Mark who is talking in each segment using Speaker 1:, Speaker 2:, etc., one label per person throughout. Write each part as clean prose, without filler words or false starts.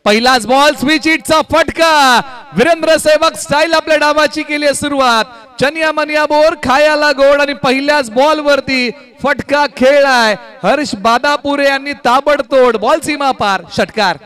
Speaker 1: पहिलाच ball switch हिटचा फटका, वीरेंद्र सेवक स्टाईल आपल्या डावाची केली आहे सुरुवात, चनिया मनिया बोर खायाला गोड आणि पहिल्याच बॉल वरती फटका खेळलाय हर्ष बादापुरे यांनी ताबडतोड, बॉल सीमा पार, षटकार.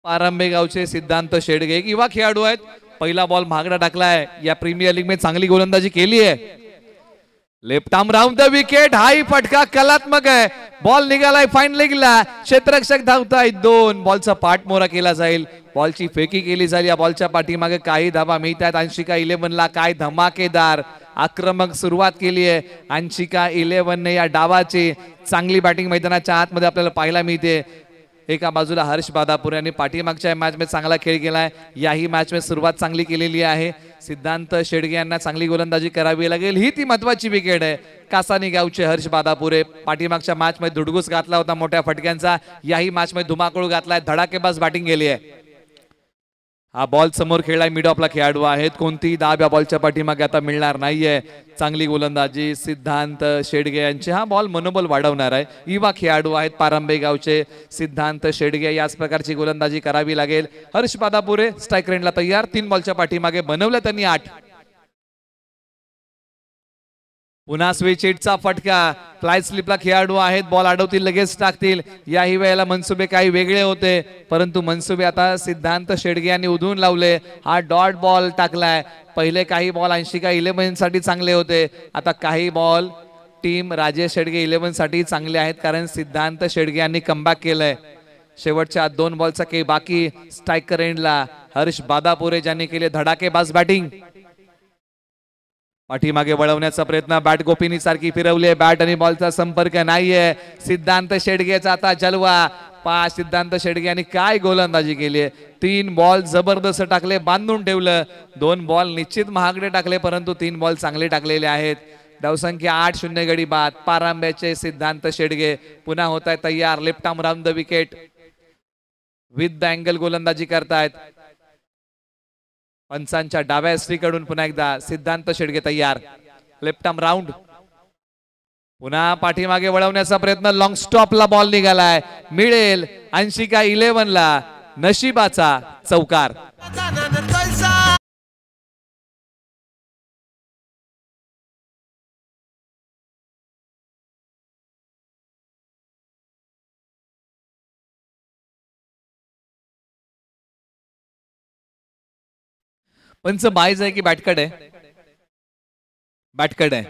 Speaker 1: पारंबे गावचे सिद्धांत शेडगे युवा खेळाडू आहेत. पहिला बॉल महागडा टाकलाय, या प्रीमियर लीग मध्ये चांगली गोलंदाजी केली आहे. Left arm round the wicket, high फटका कलात्मक आहे, बॉल निघालाय फाईन लेगला, क्षेत्ररक्षक धावतायत, दोन बॉलचा पाठमोरा केला जाईल, बॉलची फेकी केली जाईल. या बॉलच्या पाठीमागे काही धावा मिळतात. अंशिका 11 ला काय धमाकेदार आक्रमक सुरुवात केली आहे अंशिका 11 ने. या डावाची चांगली बॅटिंग मैदानाच्या आतमध्ये आपल्याला पाहायला मिळते. एका बाजूला हर्ष बादापुरे यांनी पाठीमागच्या मॅच मध्ये चांगला खेळ केलाय, याही मॅच मध्ये सुरुवात चांगली केलेली आहे. सिद्धांत शेडगे यांना चांगली गोलंदाजी करावी लागेल, ही ती महत्वाची विकेट आहे. कासानी गावचे हर्ष बादापुरे पाठीमागच्या मॅच मध्ये धुडगूस घातला होता मोठ्या फटक्यांचा, याही मॅच मध्ये धुमाकूळ घातलाय, धडाकेबाज बॅटिंग केली आहे. हा बॉल समोर खेळलाय, मिड ऑफला खेळाडू आहेत, कोणतीही दाब या बॉलच्या पाठीमागे आता मिळणार नाहीये. चांगली गोलंदाजी सिद्धांत शेडगे यांचे, हा बॉल मनोबल वाढवणार आहे. युवा खेळाडू आहेत पारंबे गावचे सिद्धांत शेडगे, याच प्रकारची गोलंदाजी करावी लागेल. हर्ष बादापुरे स्ट्राईक रेंजला तयार, 3 बॉलच्या पाठीमागे बनवलं त्यांनी 8. पुन्हा स्विच हिटचा फटका, फ्लाय स्लिपला खेळाडू आहेत, बॉल अडवतील लगेच टाकतील. याही वेळेला मनसुबे काही वेगळे होते, परंतु मनसुबे आता सिद्धांत शेडगे यांनी उधळून लावले. हा डॉट बॉल टाकलाय. पहिले काही बॉल अंशिका 11 साठी चांगले होते, आता काही बॉल टीम राजेश शेडगे 11 साठी चांगले आहेत, कारण सिद्धांत शेडगे यांनी कमबॅक केलंय. शेवटच्या 2 बॉलचा काही बाकी. स्ट्रायकर एंडला हर्ष बादापुरे ज्यांनी केले धडाकेबाज बॅटिंग. पाठीमागे वळवण्याचा प्रयत्न, बॅट गोपिनी सारखी फिरवली, बॅट आणि बॉलचा संपर्क नाहीये. सिद्धांत शेडगेचा आता जलवा. सिद्धांत शेडगे यांनी काय गोलंदाजी केली आहे. 3 बॉल जबरदस्त टाकले, बांधून ठेवलं. 2 बॉल निश्चित महागडे टाकले, परंतु 3 बॉल चांगले टाकलेले आहेत. धावसंख्या 8-0 गडी बाद. पारांब्याचे सिद्धांत शेडगे पुन्हा होत आहे तयार. Left arm round the wicket with the angle गोलंदाजी करतायत. पंचांच्या डाव्या स्त्रीकडून पुन्हा एकदा सिद्धांत शेडगे तयार. लेफ्ट आर्म राउंड, पुन्हा पाठीमागे वळवण्याचा प्रयत्न, लॉंग स्टॉपला बॉल निघालाय, मिळेल अंशिका 11 ला. नशिबाचा चौकार. पंच बायज आहे की बॅटकड आहे? बॅटकड आहे.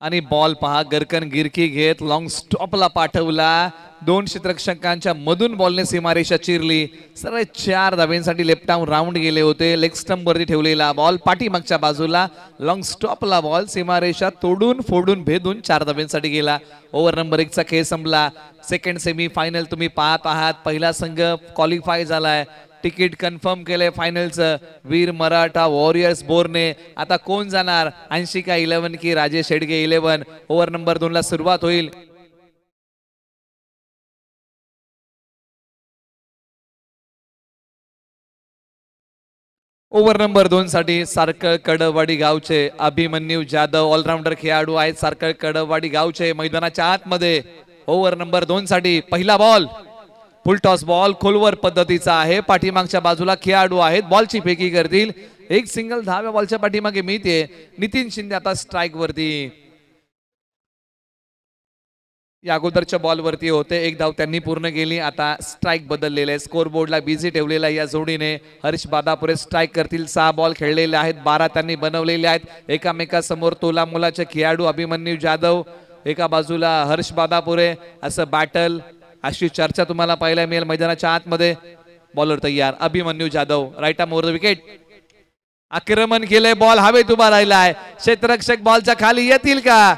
Speaker 1: आणि बॉल पहा, गरकन गिरकी घेत लॉंग स्टॉपला पाठवला. 2 क्षेत्ररक्षकांच्या मधून बॉलने सीमारेषा चिरली. सरळ 4 धाब्यांसाठी लेफ्ट आर्म राऊंड गेले होते. लेग स्टंप वरती ठेवलेला बॉल पाठीमागच्या बाजूला, लॉंग स्टॉपला बॉल सीमारेषा तोडून फोडून भेदून 4 धाब्यांसाठी गेला. ओव्हर नंबर 1 चा खेळ संपला. सेकंड सेमी फायनल तुम्ही पाहत आहात. पहिला संघ क्वालिफाय झालाय, तिकीट कन्फर्म केले फायनलचं. वीर मराठा वॉरियर्स बोरने. आता कोण जाणार, अंशिका 11 की राजेश शेडगे 11? ओव्हर नंबर 2 ला सुरुवात होईल. ओव्हर नंबर 2 साठी सारकळ कडवाडी गावचे अभिमन्यू जाधव ऑलराऊंडर खेळाडू आहेत. सारकळ कडवाडी गावचे मैदानाच्या आतमध्ये. ओव्हर नंबर 2 साठी पहिला बॉल फुल टॉस बॉल खोलवर पद्धतीचा आहे. पाठीमागच्या बाजूला खेळाडू आहेत, बॉलची फेकी करतील. एक सिंगल धाव बॉलच्या पाठीमागे मिळते. नितीन शिंदे आता स्ट्राईक वरती. या अगोदरच्या बॉल वरती होते, 1 धाव त्यांनी पूर्ण केली. आता स्ट्राईक बदललेले आहे, स्कोर बोर्डला बिझी ठेवलेला या जोडीने. हर्ष बादापुरे स्ट्राईक करतील. 6 बॉल खेळलेले आहेत, 12 त्यांनी बनवलेले आहेत. एकामेकासमोर तोला मुलाचे खेळाडू अभिमन्यू जाधव, एका बाजूला हर्ष बादापुरे. असं बॅटल, अशी चर्चा तुम्हाला पाहायला मिळेल मैदानाच्या आतमध्ये. बॉलर तयार Abhimanyu Jadhav right arm over the wicket. आक्रमण केलंय बॉल हवेत उभा राहिलाय क्षेत्ररक्षक बॉलच्या खाली येतील का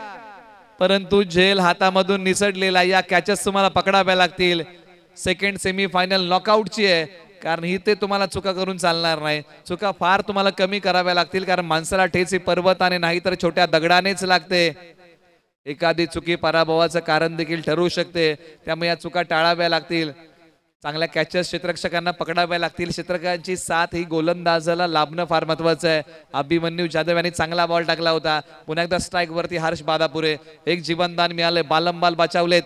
Speaker 1: परंतु झेल हातामधून निसटलेला. या कॅचेस तुम्हाला पकडाव्या लागतील. सेकंड सेमी फायनल नॉकआउटची आहे कारण ही ते तुम्हाला चुका करून चालणार नाही. चुका फार तुम्हाला कमी कराव्या लागतील कारण माणसाला ठेच ही पर्वताने नाही तर छोट्या दगडानेच लागते. एखादी चुकी पराभवाचं कारण देखील ठरू शकते त्यामुळे या चुका टाळाव्या लागतील. चांगल्या कॅचेस क्षेत्ररक्षकांना पकडाव्या लागतील. क्षेत्ररक्षकांची साथ ही गोलंदाजाला लाभणं फार महत्वाचं आहे. अभिमन्यू जाधव यांनी चांगला बॉल टाकला होता. पुन्हा एकदा स्ट्राईक वरती हर्ष बादापुरे एक जीवनदान मिळाले. बालंबाल बचावलेत.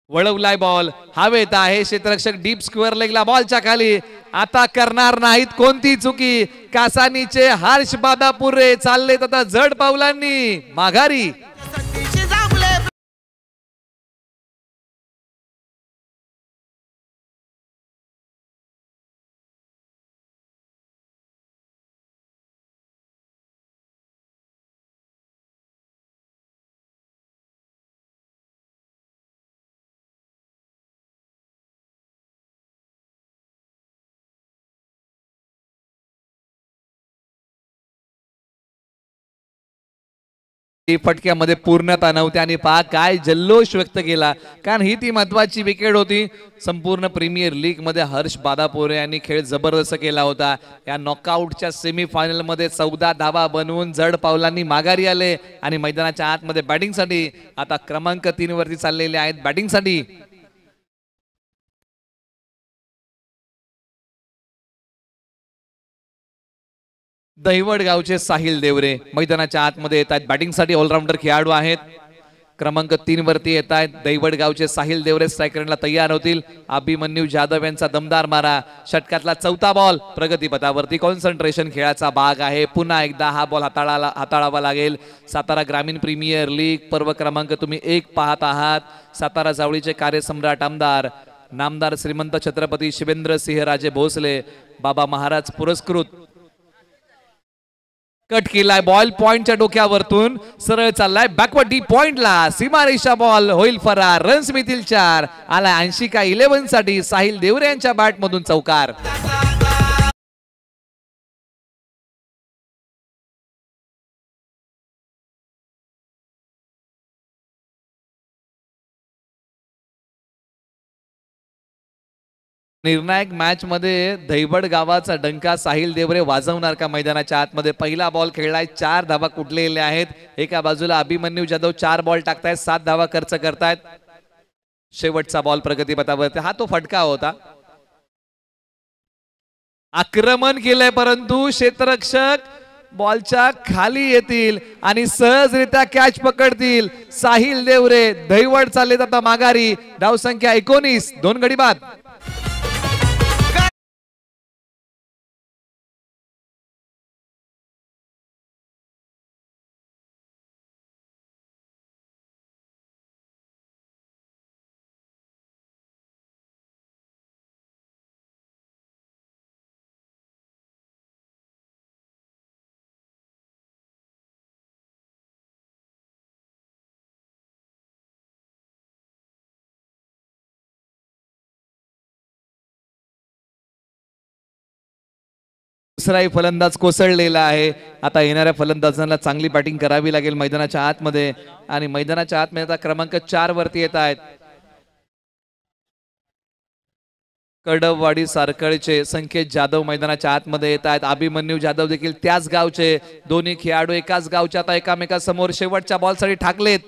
Speaker 1: वळवलाय बॉल हवेत आहे. क्षेत्ररक्षक डीप स्क्वेअर लेगला बॉलच्या खाली. आता करणार नाहीत कोणती चुकी. कासानीचे हर्ष बादापुरे चाललेत आता जड पावलांनी माघारी. फटक्यामध्ये पूर्णता नव्हती आणि पहा काय जल्लोष व्यक्त केला कारण ही ती महत्वाची विकेट होती. संपूर्ण प्रीमियर लीग मध्ये हर्ष बादापुरे यांनी खेळ जबरदस्त केला होता. या नॉकआउटच्या सेमी फायनल मध्ये 14 धावा बनवून जड पावलांनी माघारी आले आणि मैदानाच्या आतमध्ये बॅटिंगसाठी आता क्रमांक 3 वरती चाललेले आहेत. बॅटिंगसाठी दहिवड गावचे साहिल देवरे मैदानाच्या आतमध्ये येत आहेत. बॅटिंगसाठी ऑलराऊंडर खेळाडू आहेत. क्रमांक 3 वरती येत आहेत. दहिवड गावचे साहिल देवरे स्ट्रायकरला तयार होतील. अभिमन्यू जाधव यांचा दमदार मारा. षटकातला चौथा बॉल प्रगतीपथावरती कॉन्सन्ट्रेशन खेळाचा भाग आहे. पुन्हा एकदा हा बॉल हाताळावा लागेल. सातारा ग्रामीण प्रीमियर लीग पर्व क्रमांक तुम्ही 1 पाहत आहात. सातारा जावळीचे कार्यसम्राट आमदार नामदार श्रीमंत छत्रपती शिवेंद्र सिंह राजे भोसले बाबा महाराज पुरस्कृत. कट केलाय बॉल पॉइंटच्या डोक्यावरतून सरळ चाललाय बॅकवर्ड डी पॉइंटला. सीमारेषा बॉल होईल फरार. रन्स मिळतील 4. आला 80 का 11 साठी साहिल देवरे यांच्या बॅट मधून चौकार. निर्णायक मॅच मध्ये दहिवड गावाचा डंका साहिल देवरे वाजवणार का मैदानाच्या आतमध्ये. पहिला बॉल खेळलाय. 4 धावा कुठलेले आहेत. एका बाजूला अभिमन्यू जाधव 4 बॉल टाकतायत 7 धावा खर्च करतायत. शेवटचा बॉल प्रगतीपथावरती हा तो फटका होता. आक्रमण केलंय परंतु क्षेत्ररक्षक बॉलच्या खाली येतील आणि सहजरित्या कॅच पकडतील. साहिल देवरे दहिवड चाललेत आता माघारी. धावसंख्या 19 2 गडी बाद. दुसराही फलंदाज कोसळलेला आहे. आता येणाऱ्या फलंदाजांना चांगली बॅटिंग करावी लागेल मैदानाच्या आतमध्ये आणि मैदानाच्या आतमध्ये आता क्रमांक 4 वरती येत आहेत. कडववाडी सारकळचे संकेत जाधव मैदानाच्या आतमध्ये येत आहेत. अभिमन्यू जाधव देखील त्याच गावचे. दोन्ही खेळाडू एकाच गावचे आता एकामेकासमोर शेवटच्या बॉलसाठी ठाकलेत.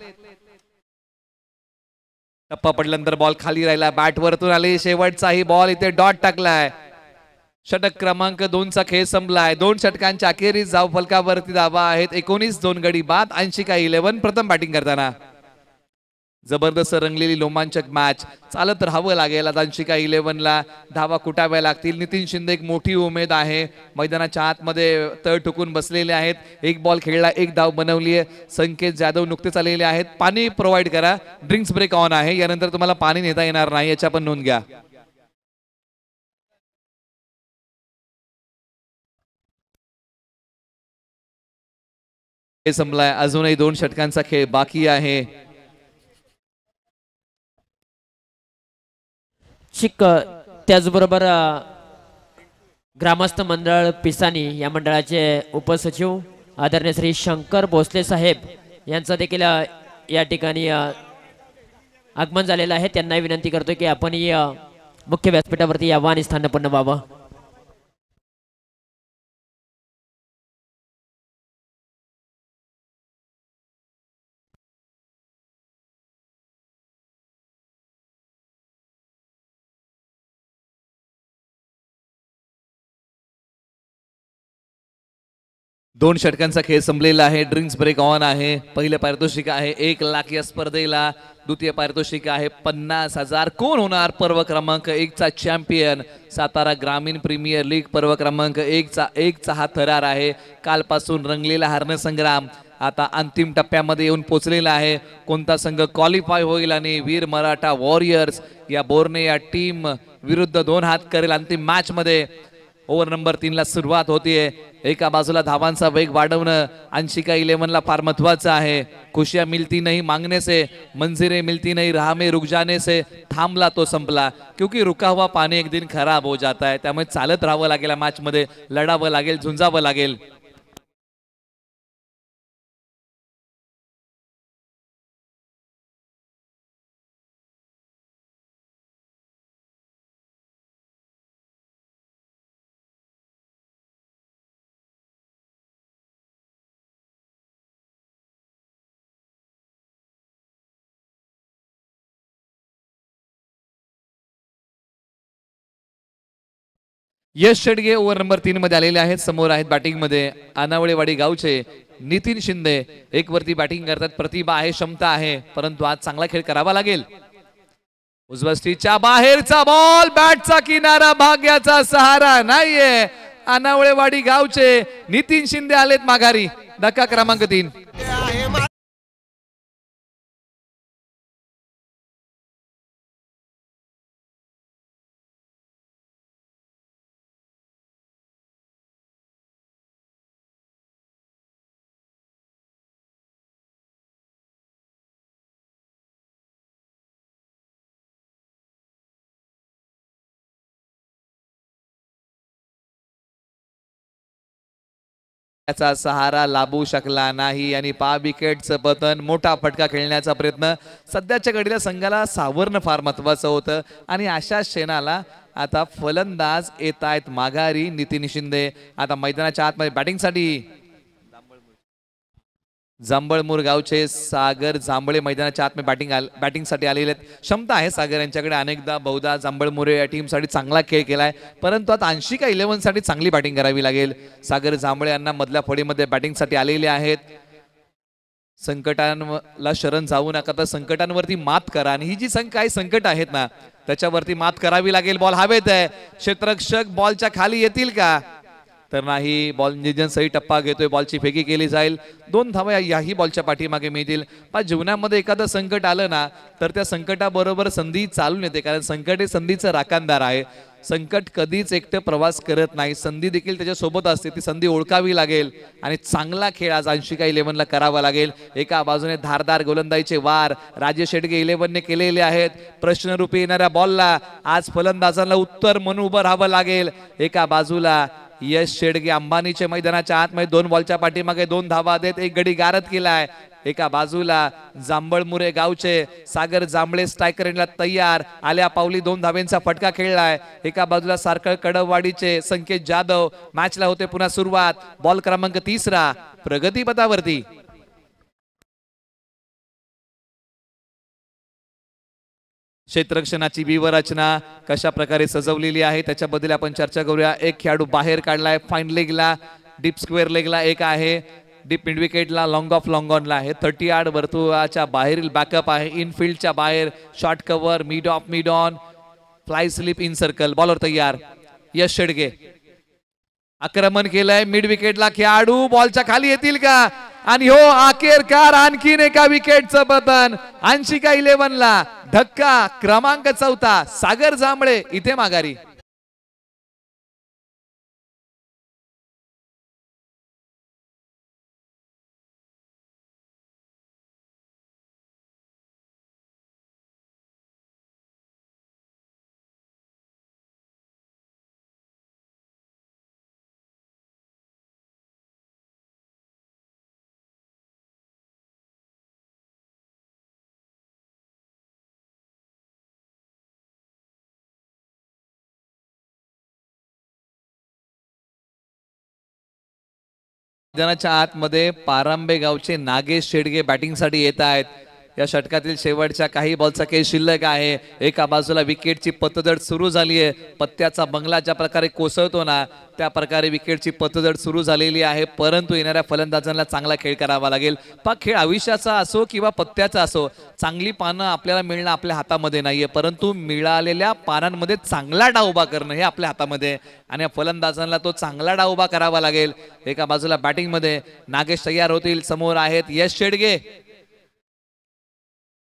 Speaker 1: टप्पा पडल्यानंतर बॉल खाली राहिला. बॅट वरतून आली. शेवटचाही बॉल इथे डॉट टाकलाय. षटक क्रमांक 2 चा खेळ संपलाय. 2 षटकांच्या अखेरीस धाव फलकावरती धावा आहेत 19 2 गडी बाद. 80 का 11 प्रथम बॅटिंग करताना जबरदस्त रंगलेली रोमांचक मॅच चालत राहावं लागेल. 80 का 11 ला धावा कुटाव्या लागतील. नितीन शिंदे एक मोठी उमेद आहे. मैदानाच्या आतमध्ये तळ ठोकून बसलेले आहेत. 1 बॉल खेळला 1 धाव बनवली आहे. संकेत जाधव नुकतेच आलेले आहेत. पाणी प्रोव्हाइड करा. ड्रिंक्स ब्रेक ऑन आहे. यानंतर तुम्हाला पाणी नेता येणार नाही याची पण नोंद घ्या. संपलाय. अजूनही 2 षटकांचा खेळ बाकी आहे.
Speaker 2: शिक त्याचबरोबर ग्रामस्थ मंडळ पिसानी या मंडळाचे उपसचिव आदरणीय श्री शंकर भोसले साहेब यांचा देखील या ठिकाणी आगमन झालेलं आहे। त्यांना विनंती करतो की आपण मुख्य व्यासपीठावरती यावं आणि स्थानपन्न व्हावं।
Speaker 1: दोन षटकांचा खेळ संपलेला आहे। ड्रिंक्स ब्रेक ऑन आहे। पहिले पारितोषिक आहे 1 लाख या स्पर्धेला। द्वितीय पारितोषिक आहे 50,000। कोण होणार पर्व क्रमांक 1 चा चॅम्पियन? सातारा ग्रामीण प्रीमियर लीग पर्व क्रमांक 1 चा हा थरार आहे। कालपासून रंगलेला हरण संग्राम आता अंतिम टप्प्यामध्ये येऊन पोहोचलेला आहे। कोणता संघ क्वालिफाय होईल आणि वीर मराठा वॉरियर्स या बोर्ने या टीम विरुद्ध 2 हात करेल अंतिम मॅच मध्ये। ओव्हर नंबर 3 ला सुरुवात होतीये। एका बाजूला धावांचा वेग वाढवणं अंशिका 11 ला फार महत्वाचं आहे। खुशियां मिलती नहीं मांगने से, मंजिरें मिलती नहीं राह में रुक जाने से, थांबला तो संपला, क्योंकि रुका हुआ पानी एक दिन खराब हो जाता है। त्यामुळे चालत राहावं लागेल मॅच मध्ये, लढावं लागेल, झुंजावं लागेल। यश शेडगे ओव्हर नंबर 3 मध्ये आलेले आहेत। समोर आहेत बॅटिंग मध्ये अनावळेवाडी गावचे नितीन शिंदे। एक वरती बॅटिंग करतात। प्रतिभा आहे, क्षमता आहे, परंतु आज चांगला खेळ करावा लागेल। उजव्या स्टिचच्या बाहेरचा बॉल, बॅटचा किनारा, भाग्याचा सहारा नाहीये। अनावळेवाडी गावचे नितीन शिंदे आलेत माघारी। धक्का क्रमांक 3। त्याचा सहारा लाभू शकला नाही आणि 5 विकेटचं पतन। मोठा फटका खेळण्याचा प्रयत्न। सध्याच्या घडीला संघाला सावरणं फार महत्वाचं होतं आणि अशा क्षणाला आता फलंदाज येत आहेत माघारी नितीन शिंदे। आता मैदानाच्या आतमध्ये बॅटिंगसाठी जांभळमूर गावचे सागर जांभळे मैदानाच्या आतमध्ये बॅटिंगसाठी आलेले आहेत। क्षमता आहे सागर यांच्याकडे। अनेकदा बहुधा जांभळमुरे या टीमसाठी चांगला खेळ केलाय, परंतु आता अंशिका 11 साठी चांगली बॅटिंग करावी लागेल। सागर जांभळे यांना मधल्या फळीमध्ये बॅटिंगसाठी आलेले आहेत। संकटांना शरण जाऊ नका, तर संकटांवरती मात करा आणि ही जी काही संकट आहेत ना त्याच्यावरती मात करावी लागेल। बॉल हवेत आहे, क्षेत्ररक्षक बॉलच्या खाली येतील का? तर नाही। बॉल निजन सही टप्पा घेतोय, बॉलची फेकी केली जाईल। 2 धावा याही बॉलच्या पाठीमागे मिळतील। पण जीवनामध्ये एखादं संकट आलं ना तर त्या संकटाबरोबर संधी चालून येते, कारण संकट हे संधीचं राखणदार आहे। संकट कधीच एकटं प्रवास करत नाही, संधी देखील त्याच्या सोबत असते। ती संधी ओळखावी लागेल आणि चांगला खेळ आज अंशिका 11 ला करावा लागेल। एका बाजूने धारदार गोलंदाजीचे वार राजेश शेडगे 11 ने केलेले आहेत। प्रश्नरूपी येणाऱ्या बॉलला आज फलंदाजांना उत्तर म्हणून उभं राहावं लागेल। एका बाजूला यश शेडगे अंबानीच्या मैदानाच्या आतमध्ये 2 बॉलच्या पाठीमागे 2 धावा देत एक गडी गारद केलाय। एका बाजूला जांभळमुरे गावचे सागर जांभळे स्ट्रायकर एंडला तयार, आल्या पावली 2 धावेंचा फटका खेळलाय। एका बाजूला सारखं कडववाडीचे संकेत जाधव। मॅचला होते पुन्हा सुरुवात। बॉल क्रमांक 3 प्रगतीपथावरती। क्षेत्ररक्षणाची व्यूहरचना कशा प्रकारे सजवलेली आहे त्याच्याबद्दल आपण चर्चा करूया। एक खेळाडू बाहेर काढलाय, फाईन लेगला, डीप स्क्वेअर लेगला एक आहे, डीप मिड विकेटला, लॉंग ऑफ लॉंग ऑनला आहे। 30 यार्ड वर्तुळाच्या बाहेरील बॅकअप आहे, इनफिल्डच्या बाहेर short cover, mid off mid on, fly slip in circle. Bowler तयार यश शेडगे। आक्रमण केलंय मिड विकेटला खेळाडू, बॉलच्या खाली येतील का? आणि हो अखेरकार आणखीन एका विकेटचं पतन अंशिका 11 ला। धक्का क्रमांक 4 सागर जांभळे इथे माघारी। मैदानाच्या आतमध्ये पारांबे गावचे नागेश शेडगे बॅटिंगसाठी येत आहेत. या षटकातील शेवटच्या काही बॉलचा खेळ शिल्लक आहे. एका बाजूला विकेटची पतदड सुरू झाली आहे. पत्त्याचा बंगला ज्या प्रकारे कोसळतो ना त्या प्रकारे विकेटची पतदड सुरू झालेली आहे. परंतु येणाऱ्या फलंदाजांना चांगला खेळ करावा लागेल. खेळ आयुष्याचा असो किंवा पत्त्याचा असो, चांगली पानं आपल्याला मिळणं आपल्या हातामध्ये नाहीये, परंतु मिळालेल्या पानांमध्ये चांगला डाव उभा करणं हे आपल्या हातामध्ये आहे. आणि या फलंदाजांना तो चांगला डाव उभा करावा लागेल. एका बाजूला बॅटिंगमध्ये नागेश तयार होतील. समोर आहेत यश शेडगे.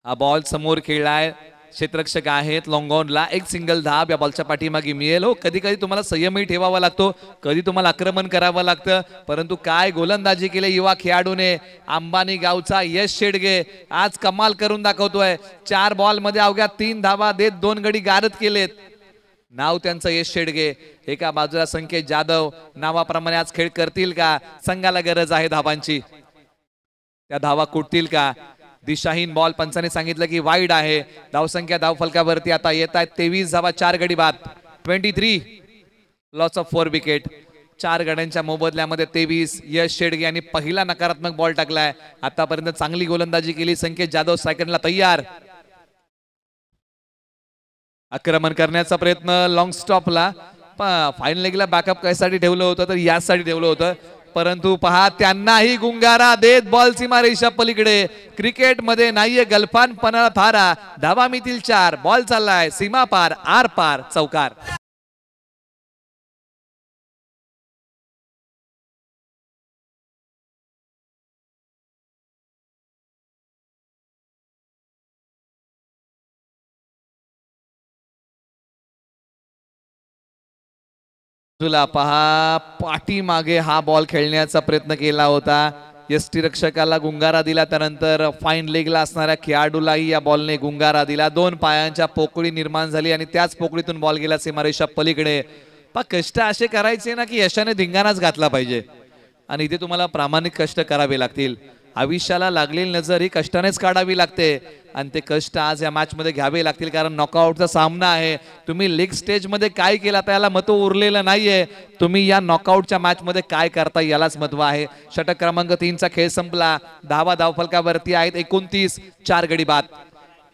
Speaker 1: हा बॉल समोर खेळलाय. क्षेत्ररक्षक आहेत लॉंगॉनला. एक सिंगल धाब या बॉलच्या पाठीमागे मिळेल. हो, कधी कधी तुम्हाला संयमही ठेवावा लागतो, कधी तुम्हाला आक्रमण करावं लागतं, परंतु काय गोलंदाजी केले युवा खेळाडूने. अंबानी गावचा यश शेडगे आज कमाल करून दाखवतोय. 4 बॉलमध्ये अवघ्या 3 धावा देत 2 गडी गारद केलेत. नाव त्यांचं यश शेडगे. एका बाजूला संकेत जाधव. नावाप्रमाणे आज खेळ करतील का? संघाला गरज आहे धावांची. त्या धावा कुठतील का? दिशाहीन बॉल. पंचाने सांगितलं की वाईड आहे. धावसंख्या धावफलकावरती आता येत आहेत 23 धावा 4 गडी बाद. 23 लॉस ऑफ 4 विकेट. 4 गड्यांच्या मोबदल्यामध्ये 23. यश शेडगे यांनी पहिला नकारात्मक बॉल टाकलाय. आतापर्यंत चांगली गोलंदाजी केली. संकेत जाधव सेकंडला तयार. आक्रमण करण्याचा प्रयत्न लॉंग स्टॉपला. फायनल लेगला बॅकअप कायसाठी ठेवलं होतं तर यासाठी ठेवलं होतं, परंतु पहा त्यांनाही गुंगारा देत बॉल सीमारेषा पलीकडे. क्रिकेटमध्ये नाहीये गलफानपणा थारा. धावा मिळतील 4. बॉल चाललाय सीमा पार, आर पार, चौकार. तुला पहा पाठीमागे हा बॉल खेळण्याचा प्रयत्न केला होता. यष्टीरक्षकाला गुंगारा दिला, त्यानंतर फाईन लेगला असणाऱ्या खेळाडूलाही या बॉलने गुंगारा दिला. 2 पायांच्या पोकळी निर्माण झाली आणि त्याच पोकळीतून बॉल गेला सीमारेषा पलीकडे. कष्ट असे करायचे ना की यशाने धिंगाणाच घातला पाहिजे आणि इथे तुम्हाला प्रामाणिक कष्ट करावे लागतील. आयुष्याला लागलेली नजर ही कष्टानेच काढावी लागते आणि ते कष्ट आज या मॅच मध्ये घ्यावे लागतील, कारण नॉकआउटचा सामना आहे. तुम्ही लीग स्टेज मध्ये काय केला त्याला महत्व उरलेलं नाहीये. तुम्ही या नॉकआउटच्या मॅच मध्ये काय करता यालाच महत्व आहे. षटक क्रमांक 3 चा खेळ संपला. धावा धावफलकावरती आहेत 29. 4 गडी बाद.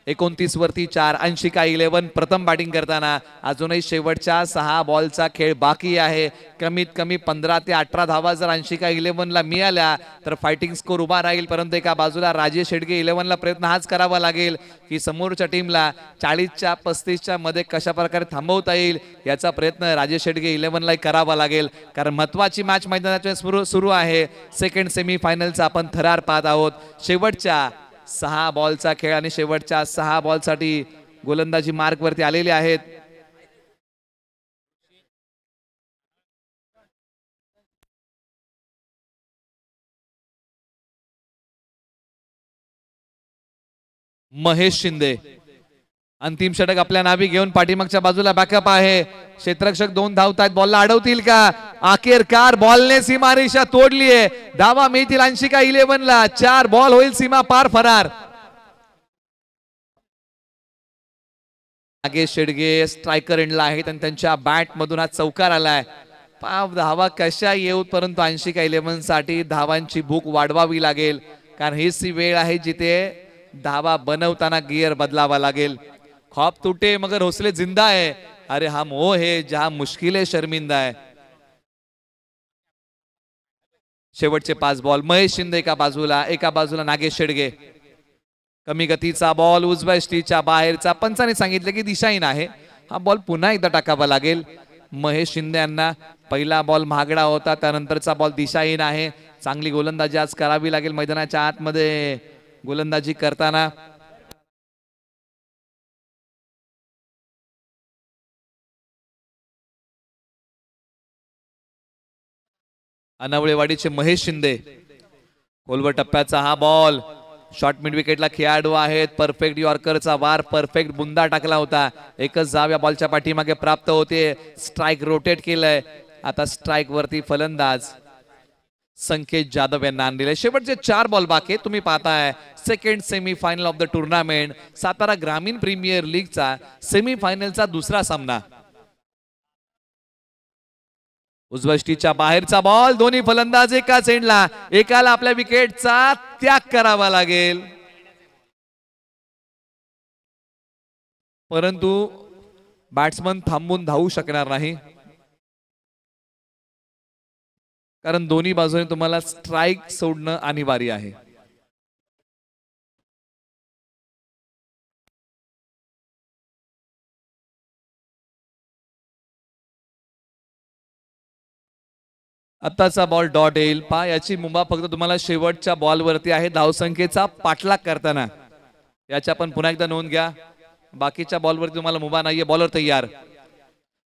Speaker 1: 29 वरती 4. अंशिका 11 प्रथम बॅटिंग करताना. अजूनही शेवटच्या 6 बॉलचा खेळ बाकी आहे. कमीत कमी 15 ते 18 धावा जर अंशिका 11 ला मिळाल्या तर फायटिंग स्कोर उभा राहील. परंतु एका बाजूला राजेश शेडगे 11 ला प्रयत्न हाच करावा लागेल की समोरच्या टीमला 40च्या 35च्या मध्ये कशा प्रकारे थांबवता येईल याचा प्रयत्न राजेश शेडगे 11 ला करावा लागेल, कारण महत्वाची मॅच मैदानाच्या सुरू आहे. सेकंड सेमी फायनलचा आपण थरार पाहत आहोत. शेवटच्या 6 बॉलचा खेळ आणि शेवटच्या 6 बॉलसाठी गोलंदाजी मार्क वरती आलेले आहेत. महेश शिंदे अंतिम षटक आपल्या नावी घेऊन पाठीमागच्या बाजूला बॅकअप आहे. क्षेत्ररक्षक 2 धावतायत. बॉलला अडवतील का? अखेरकार बॉलने सीमारेषा तोडलीये. धावा मिळतील अंशिका 11 ला. 4 बॉल होईल सीमा पार फरार. नागेश शेडगे स्ट्रायकर एंडला आहेत आणि त्यांच्या बॅट मधून हा चौकार आलाय. धावा कशा येऊ, परंतु अंशिका 11 साठी धावांची भूक वाढवावी लागेल, कारण हीच ती वेळ आहे जिथे धावा बनवताना गिअर बदलावा लागेल. खौफ टूटे मगर हौसले जिंदा है. अरे हम वो है जहां मुश्किलें शर्मिंदा है. शेवटचे 5 बॉल. महेश शिंदे एका बाजूला नागेश शेडगे. कमी गतीचा बॉल उजव्या यष्टीच्या बाहेरचा. पंचाने सांगितलं की दिशाहीन आहे. हा बॉल पुन्हा एकदा टाकावा लागेल महेश शिंदे यांना. पहिला बॉल महागडा होता, त्यानंतरचा बॉल दिशाहीन आहे. चांगली गोलंदाजी आज करावी लागेल मैदानाच्या आतमध्ये गोलंदाजी करताना. अनवळेवाडीचे महेश शिंदे. खोलवर टप्प्याचा हा बॉल. शॉर्ट मिड विकेटला खेळाडू आहेत. परफेक्ट यॉर्करचा वार, परफेक्ट बुंदा टाकला होता. एकच धाव या बॉलच्या पाठीमागे प्राप्त होते. स्ट्राइक रोटेट केलंय. आता स्ट्राइक वरती फलंदाज संकेत जाधव यांना आणलेले. शेवटचे 4 बॉल बाकी. तुम्ही पाहताय second semi final of the tournament. Satara ग्रामीण प्रीमियर लीगचा सेमी फायनलचा दुसरा सामना. उजवष्टीच्या बाहेरचा बॉल, दोन्ही फलंदाज एकाच एंडला, एकाला आपल्या विकेटचा त्याग करावा लागेल. परंतु बॅट्समन थांबून धावू शकणार नाही, कारण दोन्ही बाजूने तुम्हाला स्ट्राइक सोडणं अनिवार्य आहे. आताचा बॉल डॉट येईल. पहा याची मुभा फक्त तुम्हाला शेवटच्या बॉलवरती आहे, धावसंख्येचा पाठलाग करताना. याच्या पण पुन्हा एकदा नोंद घ्या. बाकीच्या बॉलवरती तुम्हाला मुभा नाहीये. बॉलर तयार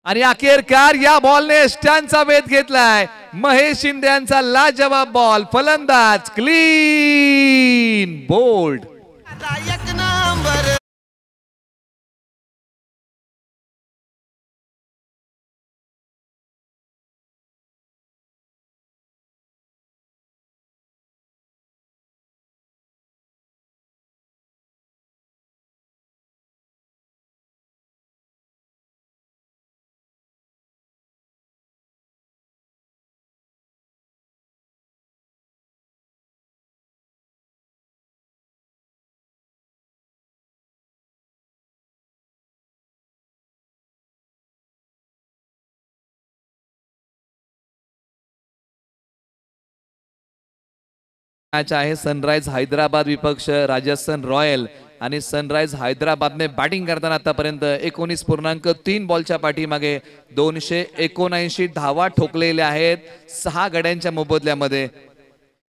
Speaker 1: आणि अखेरकार या बॉलने स्टँडचा वेध घेतलाय. महेश शिंदे यांचा लाजवाब बॉल, फलंदाज क्लीन बोल्ड. मॅच आहे सनराइज हैदराबाद विपक्ष राजस्थान रॉयल आणि सनराइज हैदराबादने बॅटिंग करताना आतापर्यंत 19.3 बॉलच्या पाठीमागे 279 धावा ठोकलेल्या आहेत 6 गड्यांच्या मोबदल्यामध्ये.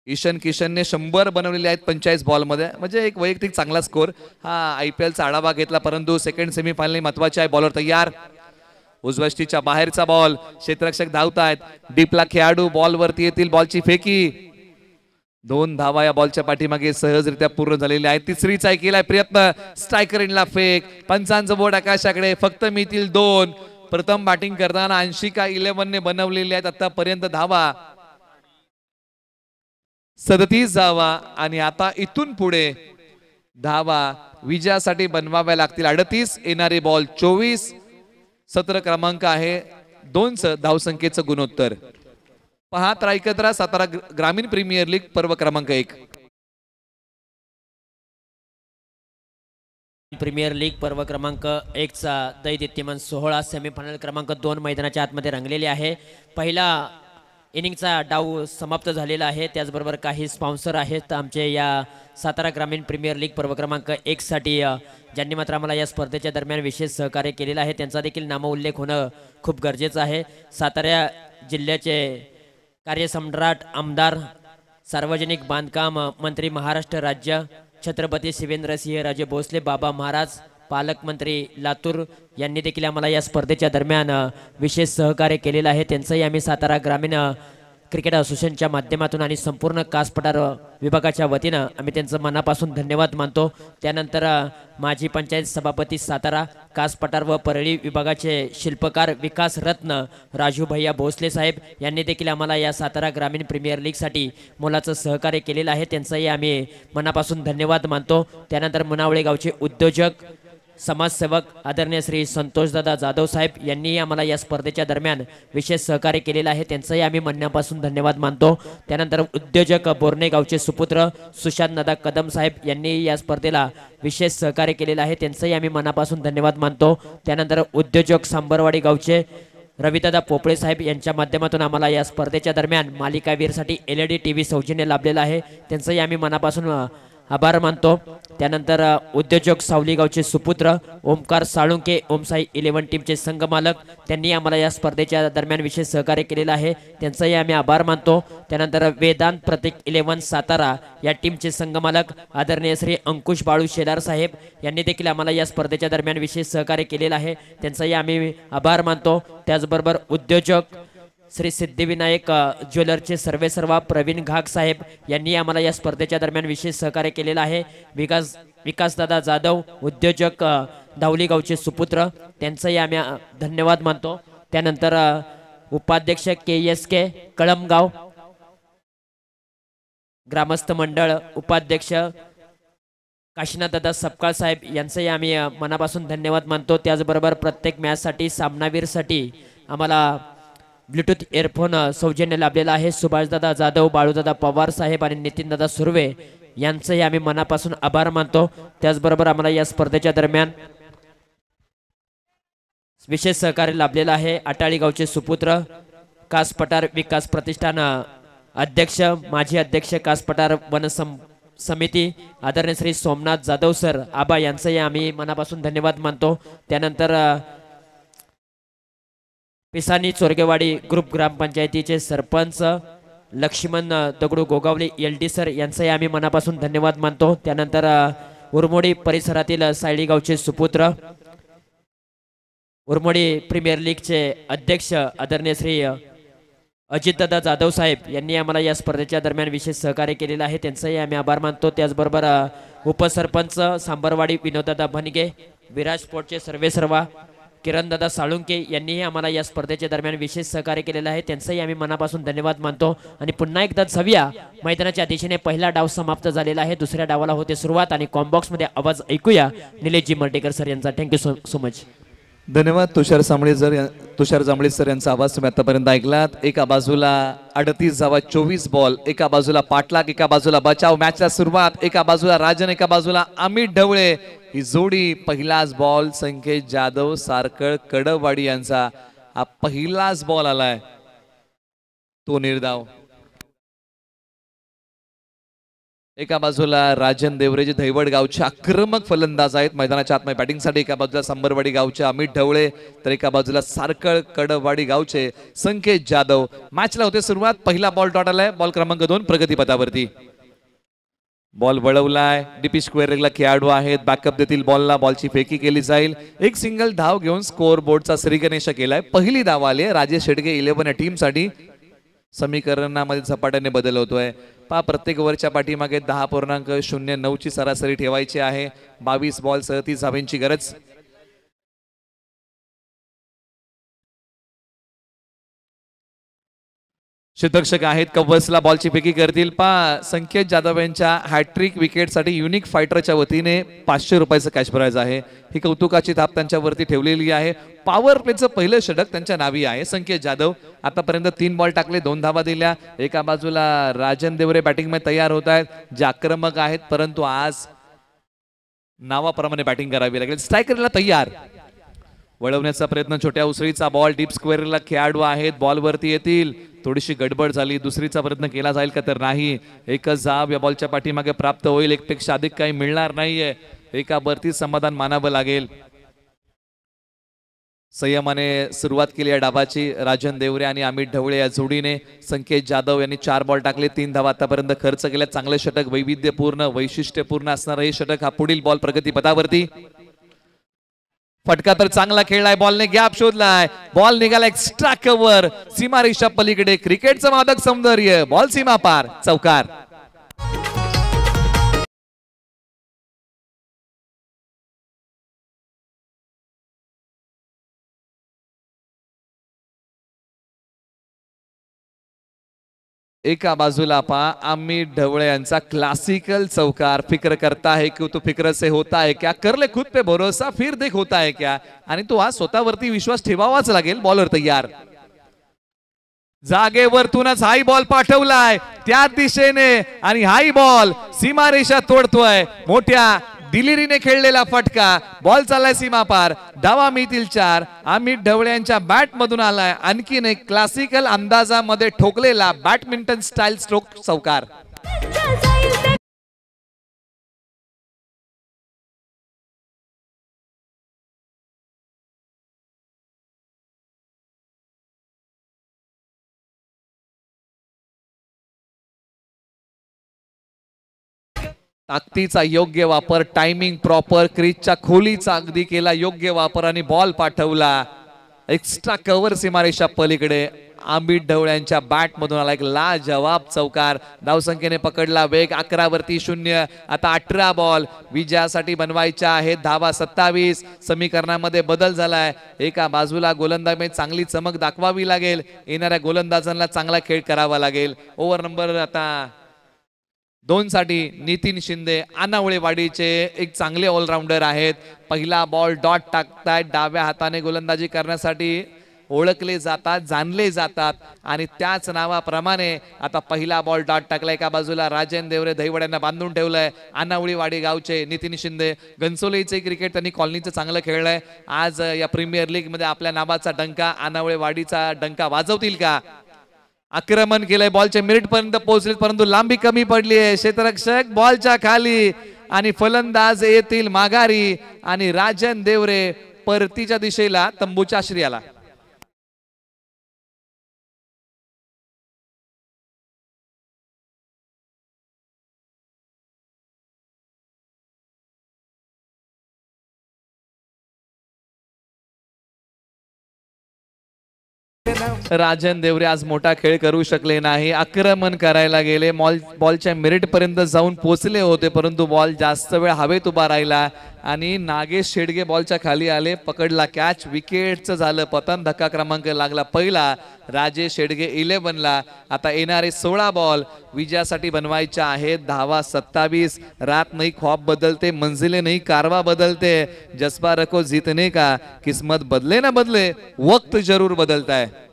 Speaker 1: ईशान किशनने 100 बनवलेले आहेत 45 बॉलमध्ये, म्हणजे एक वैयक्तिक चांगला स्कोर. हा IPL चा आढावा घेतला, परंतु सेकंड सेमीफायनल महत्वाचे आहे. बॉलर तयार, उजवष्टीच्या बाहेरचा बॉल, क्षेत्ररक्षक धावतायत, डीपला खेळाडू बॉलवरती येतील, बॉलची फेकी. 2 धावा या बॉलच्या पाठीमागे सहजरित्या पूर्ण झालेल्या आहेत. तिसरीचा केलाय प्रयत्न, स्ट्रायकर इनला फेक, पंचांचं बोट आकाशाकडे, फक्त मिळतील 2. प्रथम बॅटिंग करताना 80 का 11 ने बनवलेले आहेत आतापर्यंत धावा, 37 धावा आणि आता इथून पुढे धावा विजयासाठी बनवाव्या लागतील 38. येणारे बॉल 24. सत्र क्रमांक आहे 2 धावसंख्येचं गुणोत्तर. पहा त्रायकत्रा सातारा ग्रामीण प्रीमियर लीग पर्व क्रमांक 1.
Speaker 2: प्रीमियर लीग पर्व क्रमांक 1 चा दैदिप्यमान सोहळा सेमीफायनल क्रमांक 2 मैदानाच्या आतमध्ये रंगलेली आहे. पहिला इनिंगचा डाव समाप्त झालेला आहे. त्याचबरोबर काही स्पॉन्सर आहेत आमचे या सातारा ग्रामीण प्रीमियर लीग पर्व क्रमांक 1 साठी, ज्यांनी मात्र आम्हाला या स्पर्धेच्या दरम्यान विशेष सहकार्य केलेलं आहे. त्यांचा देखील नामोल्लेख होणं खूप गरजेचं आहे. सातारा जिल्ह्याचे कार्यसम्राट आमदार, सार्वजनिक बांधकाम मंत्री महाराष्ट्र राज्य छत्रपती शिवेंद्रसिंह राजे भोसले बाबा महाराज, पालकमंत्री लातूर यांनी देखील आम्हाला या स्पर्धेच्या दरम्यान विशेष सहकार्य केलेलं आहे. त्यांचंही आम्ही सातारा ग्रामीण क्रिकेट असोसिएशनच्या माध्यमातून आणि संपूर्ण कासपठार विभागाच्या वतीनं आम्ही त्यांचं मनापासून धन्यवाद मानतो. त्यानंतर माजी पंचायत सभापती सातारा, कासपठार व परळी विभागाचे शिल्पकार विकास रत्न राजू भैया भोसले साहेब यांनी देखील आम्हाला या सातारा ग्रामीण प्रीमियर लीगसाठी मोलाचं सहकार्य केलेलं आहे. त्यांचंही आम्ही मनापासून धन्यवाद मानतो. त्यानंतर मुनावळे गावचे उद्योजक समाजसेवक आदरणीय श्री संतोषदादा जाधव साहेब यांनी आम्हाला या स्पर्धेच्या दरम्यान विशेष सहकार्य केलेलं आहे. त्यांचंही आम्ही मनापासून धन्यवाद मानतो. त्यानंतर उद्योजक बोर्णे गावचे सुपुत्र सुशांतदादा कदम साहेब यांनी या स्पर्धेला विशेष सहकार्य केलेलं आहे. त्यांचंही आम्ही मनापासून धन्यवाद मानतो. त्यानंतर उद्योजक सांबरवाडी गावचे रविदादा पोपळे साहेब यांच्या माध्यमातून आम्हाला या स्पर्धेच्या दरम्यान मालिकावीरसाठी LED TV सौजन्य लाभलेलं आहे. त्यांचंही आम्ही मनापासून आभार मानतो. त्यानंतर उद्योजक सावली गावचे सुपुत्र ओमकार साळुंके, ओमसाई 11 टीमचे संघमालक, त्यांनी आम्हाला या स्पर्धेच्या दरम्यान विशेष सहकार्य केलेलं आहे. त्यांचाही आम्ही आभार मानतो. त्यानंतर वेदांत प्रतीक 11 सातारा या टीमचे संघमालक आदरणीय श्री अंकुश बाळू शेलार साहेब यांनी देखील आम्हाला या स्पर्धेच्या दरम्यान विशेष सहकार्य केलेलं आहे. त्यांचाही आम्ही आभार मानतो. त्याचबरोबर उद्योजक श्री सिद्धिविनायक ज्वेलरचे सर्वेसर्वा प्रवीण घाग साहेब यांनी आम्हाला या स्पर्धेच्या दरम्यान विशेष सहकार्य केलेलं आहे. विकासदादा जाधव उद्योजक धावली गावचे सुपुत्र, त्यांचंही आम्ही धन्यवाद मानतो. त्यानंतर उपाध्यक्ष KSK कळमगाव ग्रामस्थ मंडळ उपाध्यक्ष काशीनाथदादा सपकाळ साहेब यांचंही आम्ही मनापासून धन्यवाद मानतो. त्याचबरोबर प्रत्येक मॅचसाठी सामनावीरसाठी आम्हाला ब्लूटूथ इयरफोन सौजन्य लाभलेला आहे. सुभाषदादा जाधव, बाळूदादा पवार साहेब आणि नितीनदादा सुर्वे यांचंही आम्ही मनापासून आभार मानतो. त्याचबरोबर आम्हाला या स्पर्धेच्या दरम्यान विशेष सहकार्य लाभलेलं आहे. आटाळी गावचे सुपुत्र कास पठार विकास प्रतिष्ठान अध्यक्ष, माजी अध्यक्ष कास पठार वन समिती आदरणीय श्री सोमनाथ जाधव सर आबा यांचंही आम्ही मनापासून धन्यवाद मानतो. त्यानंतर पिसानी चोरगेवाडी ग्रुप ग्रामपंचायतीचे सरपंच लक्ष्मण दगडू गोगावले LD सर यांचंही आम्ही मनापासून धन्यवाद मानतो. त्यानंतर उरमोडी परिसरातील सायळी गावचे सुपुत्र उरमोडी प्रीमियर लीगचे अध्यक्ष आदरणीय श्री अजितदादा जाधव साहेब यांनी आम्हाला या स्पर्धेच्या दरम्यान विशेष सहकार्य केलेलं आहे. त्यांचाही आम्ही आभार मानतो. त्याचबरोबर उपसरपंच सांबरवाडी विनोददादा भनगे, विराज स्पोर्टचे सर्वेसर्वा किरणदादा साळुंके यांनीही आम्हाला या स्पर्धेच्या दरम्यान विशेष सहकार्य केलेलं आहे. त्यांचाही आम्ही मनापासून धन्यवाद मानतो. आणि पुन्हा एकदा जाऊया मैदानाच्या दिशेने. पहिला डाव समाप्त झालेला आहे. दुसऱ्या डावाला होते सुरुवात आणि कॉम्बॉक्स मध्ये आवाज ऐकूया निलेशजी मर्टेकर सर यांचा. Thank you so much.
Speaker 1: धन्यवाद. तुषार जांभळे सर यांचा आवाज तुम्ही आतापर्यंत ऐकलात. एका बाजूला 38 धावा 24 बॉल, एका बाजूला पाटलाग, एका बाजूला बचाव. मॅचला सुरुवात. एका बाजूला राजन, एका बाजूला अमित ढवळे. ही जोडी पहिलाच बॉल संकेत जाधव सारकळ कडवाडी यांचा. हा पहिलाच बॉल आलाय तो निर्धाव. एका बाजूला राजन देवरे जे दैवड गावचे आक्रमक फलंदाज आहेत मैदानाच्या आतमध्ये बॅटिंगसाठी. एका बाजूला संबरवाडी गावचे अमित ढवळे, तर एका बाजूला सारकळ कडवाडी गावचे संकेत जाधव. मॅचला होते सुरुवात. पहिला बॉल डॉट आलाय. बॉल क्रमांक 2 प्रगतीपथावरती. बॉल वळवलाय. डीपी स्क्वेअर लेगला खेळाडू आहेत. बॅकअप देतील बॉलला. बॉलची फेकी केली जाईल. एक सिंगल धाव घेऊन स्कोअर बोर्डचा श्रीगणेश केलाय. पहिली धाव आली आहे राजेश शेडगे 11 या टीमसाठी. समीकरणामध्ये झपाट्याने बदल होतोय. प्रत्येक ओव्हरच्या पाठीमागे 10.09 ची सरासरी ठेवायची आहे. 22 बॉल 37 धावांची गरज. क्षेत्ररक्षक आहेत कव्वसला बॉलची फेकी करतील. संकेत जाधव यांच्या हॅट्रिक विकेटसाठी युनिक फायटरच्या वतीने 500 रुपयाचं कॅश प्राइज आहे. ही कौतुकाची थाप त्यांच्यावरती ठेवलेली आहे. पॉवर प्लेचं पहिलं षटक त्यांच्या नावी आहे. संकेत जाधव आतापर्यंत 3 बॉल टाकले, 2 धावा दिल्या. एका बाजूला राजन देवरे बॅटिंग मध्ये तयार होत आहेत, जे आक्रमक आहेत, परंतु आज नावाप्रमाणे बॅटिंग करावी लागेल. स्ट्रायकरला तयार. वळवण्याचा प्रयत्न. छोट्या उसळीचा बॉल. डीप स्क्वेअरला खेळाडू आहेत. बॉल वरती येतील. थोडीशी गडबड झाली. दुसरीचा प्रयत्न केला जाईल का तर नाही. एकच जाब या बॉलच्या पाठीमागे प्राप्त होईल. एकपेक्षा अधिक काही मिळणार नाहीये. एका वरती समाधान मानावं लागेल. संयमाने सुरुवात केली या डावाची राजन देवरे आणि अमित ढवळे या जोडीने. संकेत जाधव यांनी 4 बॉल टाकले, 3 धावा आतापर्यंत खर्च केल्या. चांगले षटक, वैविध्यपूर्ण वैशिष्ट्यपूर्ण असणारं हे षटक. हा पुढील बॉल प्रगतीपथावरती. फटका तर चांगला खेळलाय. बॉलने गॅप शोधलाय. बॉल निघाला एक्स्ट्रा कव्हर. सीमारेषा पलीकडे क्रिकेटचं मादक सौंदर्य. बॉल सीमा पार. चौकार. एका बाजूला अमित ढवळे यांचा क्लासिकल चौकार. फिक्र करता है कि तो फिक्र से होता है क्या, कर ले खुद पे भरोसा फिर देख होता है क्या. आणि तो आज स्वतःवरती विश्वास ठेवावाच लागेल. बॉलर तयार. जागेवरतूनच हाई बॉल पाठवलाय त्या दिशेने आणि हाई बॉल सीमारेषा तोडतोय. मोठ्या दिलेरीने खेळलेला फटका. बॉल चाललाय सीमा पार. धावा मिळतील 4. अमित ढवळे यांच्या बॅट मधून आलाय आणखीन एक क्लासिकल अंदाजामध्ये ठोकलेला बॅडमिंटन स्टाईल स्ट्रोक चौकार. ताकदीचा योग्य वापर, टायमिंग प्रॉपर, क्रीजच्या खोलीचा अगदी केला योग्य वापर आणि बॉल पाठवला एक्स्ट्रा कव्हर सीमारेषा पलीकडे. अमित ढवळे यांच्या बॅट मधून आला एक लाजवाब चौकार. धावसंख्येने पकडला वेग. 11 वरती 0. आता 18 बॉल विजयासाठी बनवायच्या आहेत. धावा 27. समीकरणामध्ये बदल झालाय. एका बाजूला गोलंदाजी चांगली चमक दाखवावी लागेल. येणाऱ्या गोलंदाजांना चांगला खेळ करावा लागेल. ओव्हर नंबर आता 2 साठी नितीन शिंदे आनावळेवाडीचे एक चांगले ऑलराऊंडर आहेत. पहिला बॉल डॉट टाकतायत. डाव्या हाताने गोलंदाजी करण्यासाठी ओळखले जातात, जाणले जातात आणि त्याच नावाप्रमाणे आता पहिला बॉल डॉट टाकलाय एका बाजूला राजन देवरे दहीवड्यांना बांधून ठेवलंय. आनावळीवाडी गावचे नितीन शिंदे घनसोलीचे क्रिकेट त्यांनी कॉलनीचं चांगलं खेळलंय. आज या प्रीमियर लीग मध्ये आपल्या नावाचा डंका आनावळेवाडीचा डंका वाजवतील का? आक्रमण केलंय, बॉलच्या मिनिट पर्यंत पोहोचले परंतु लांबी कमी पडली आहे. क्षेत्ररक्षक बॉलच्या खाली आणि फलंदाज येतील माघारी आणि राजन देवरे परतीच्या दिशेला तंबूच्या आश्रयाला. राजन देवरे आज मोठा खेळ करू शकले नाही. आक्रमण करायला गेले, बॉलच्या मिनिट पर्यंत जाऊन पोहोचले होते परंतु बॉल जास्त वेळ हवेत उभा राहिला आणि नागेश शेडगे बॉलच्या खाली आले, पकडला कॅच, विकेटचं झालं पतन. धक्का क्रमांक लागला पहिला. राजेश शेडगे 11 ला. आता येणारे 16 बॉल विजयासाठी बनवायच्या आहेत. धावा 27. रात नाही ख्वाब बदलते, मंजिले नहीं कारवा बदलते, जज्बा रखो जीतने का, किस्मत बदले ना बदले, वक्त जरूर बदलता है.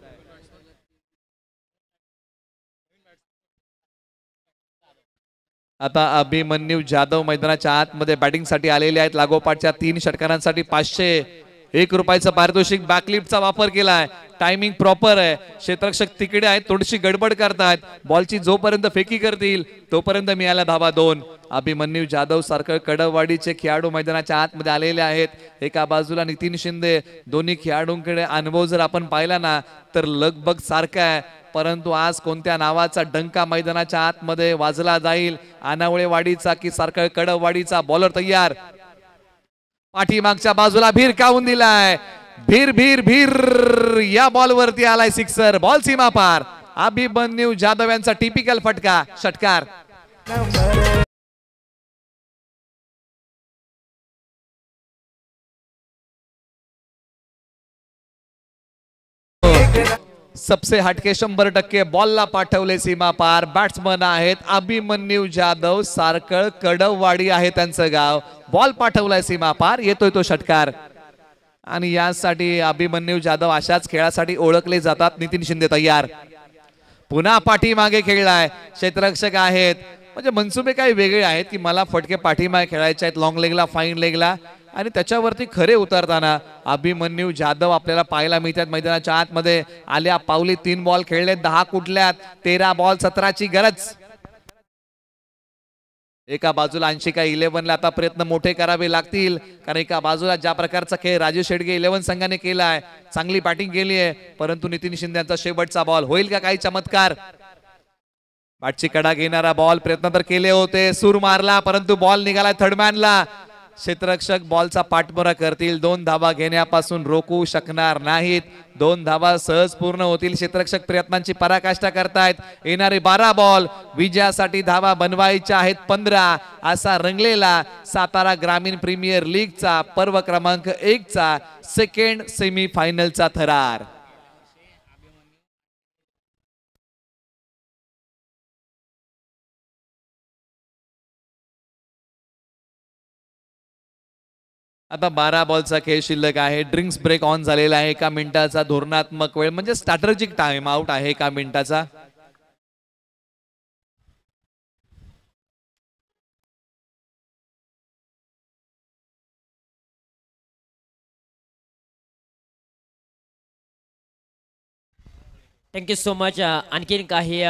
Speaker 1: आता अभिमन्यू जाधव मैदानाच्या आतमध्ये बॅटिंग साठी आलेले आहेत. लागोपाठच्या 3 षटकारांसाठी 501 रुपयाचं पारितोषिक. बॅकलिफ्टचा वापर केलाय, टायमिंग प्रॉपर आहे. क्षेत्ररक्षक तिकडे आहेत, थोडीशी गडबड करतायत. बॉलची जोपर्यंत फेकी करतील तोपर्यंत मिळाला धावा 2. अभिमन्यू जाधव सारखं कडववाडीचे खेळाडू मैदानाच्या आतमध्ये आलेले आहेत. एका बाजूला नितीन शिंदे. दोन्ही खेळाडूंकडे अनुभव जर आपण पाहिला ना तर लगबग सारखा आहे परंतु आज कोणत्या नावाचा डंका मैदानाच्या आतमध्ये वाजला जाईल? आनावळेवाडीचा की सारखं कडववाडीचा? बॉलर तयार. पाठीमागच्या बाजूला भिरकावून दिलाय. भीर भीर भीर या बॉल वरती आलाय सिक्सर. बॉल सीमा पार. अभिमन्यू जाधव यांचा टिपिकल फटका, षटकार. सबसे हटके 100% बॉलला पाठवले सीमा पार. बॅट्समन आहेत अभिमन्यू जाधव, सारकळ कडववाडी आहे त्यांचं गाव. बॉल पाठवलाय सीमा पार, येतोय तो षटकार. आणि यासाठी अभिमन्यू जाधव अशाच खेळासाठी ओळखले जातात. नितीन शिंदे तयार. पुन्हा पाठीमागे खेळलाय. क्षेत्ररक्षक आहेत, म्हणजे मनसुबे काही वेगळे आहेत की मला फटके पाठीमागे खेळायचे आहेत, लॉंग लेगला, फाईन लेगला, आणि त्याच्यावरती खरे उतरताना अभिमन्यू जाधव आपल्याला पाहायला मिळतात. मैदानाच्या आतमध्ये आल्या पावली 3 बॉल खेळले, 10 कुठल्यात, 13 बॉल 17ची गरज. एका बाजूला 80 का 11 ला आता प्रयत्न मोठे करावे लागतील कारण एका बाजूला ज्या प्रकारचा खेळ राजेश शेडगे 11 संघाने केलाय, चांगली बॅटिंग केली आहे परंतु नितीन शिंदे यांचा शेवटचा बॉल होईल का काही चमत्कार? बॅटची कडा घेणारा बॉल, प्रयत्न तर केले होते, सूर मारला परंतु बॉल निघाला थर्डमॅनला. क्षेत्ररक्षक बॉलचा पाठमोरा करतील, 2 धावा घेण्यापासून रोखू शकणार नाहीत. 2 धावा सहज पूर्ण होतील. क्षेत्ररक्षक प्रयत्नांची पराकाष्ठा करतायत. येणारे 12 बॉल विजयासाठी धावा बनवायच्या आहेत 15. असा रंगलेला सातारा ग्रामीण प्रीमियर लीगचा पर्व क्रमांक 1 चा सेकंड सेमी फायनलचा थरार. आता 12 बॉलचा खेळ शिल्लक आहे. ड्रिंक्स ब्रेक ऑन झालेला आहे. 1 मिनिटाचा धोरणात्मक वेळ म्हणजे स्ट्रॅटेजिक टाइम आउट आहे 1 मिनिटाचा.
Speaker 2: Thank you so much. आणखीन काही